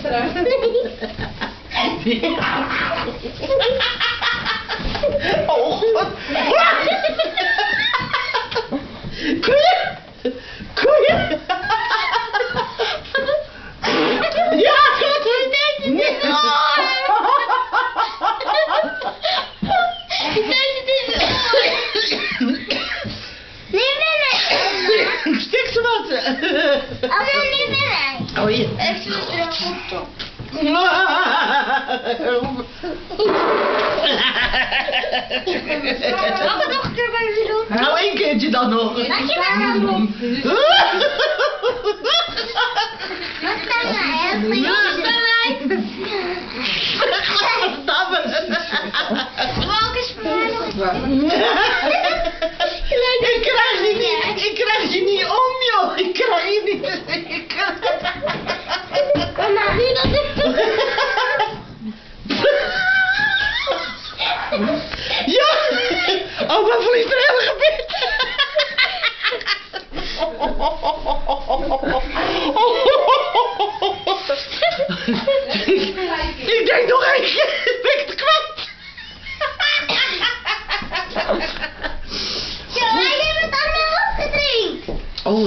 luisteren. Oh, god. Koeien! Koeien! Ja, god, hoe deed je dit? Stik ze wat! Oh, hier. Nog een keer bij jullie doen. Nou, één keertje dan nog. Wat kan Ik krijg je niet om, joh. Ik krijg je niet. Ja! Oh, mijn verlies er heel gebied. Ik denk nog één keer. Ben ik het kwijt? Ja, wij hebben het allemaal opgedrinkt. Oh,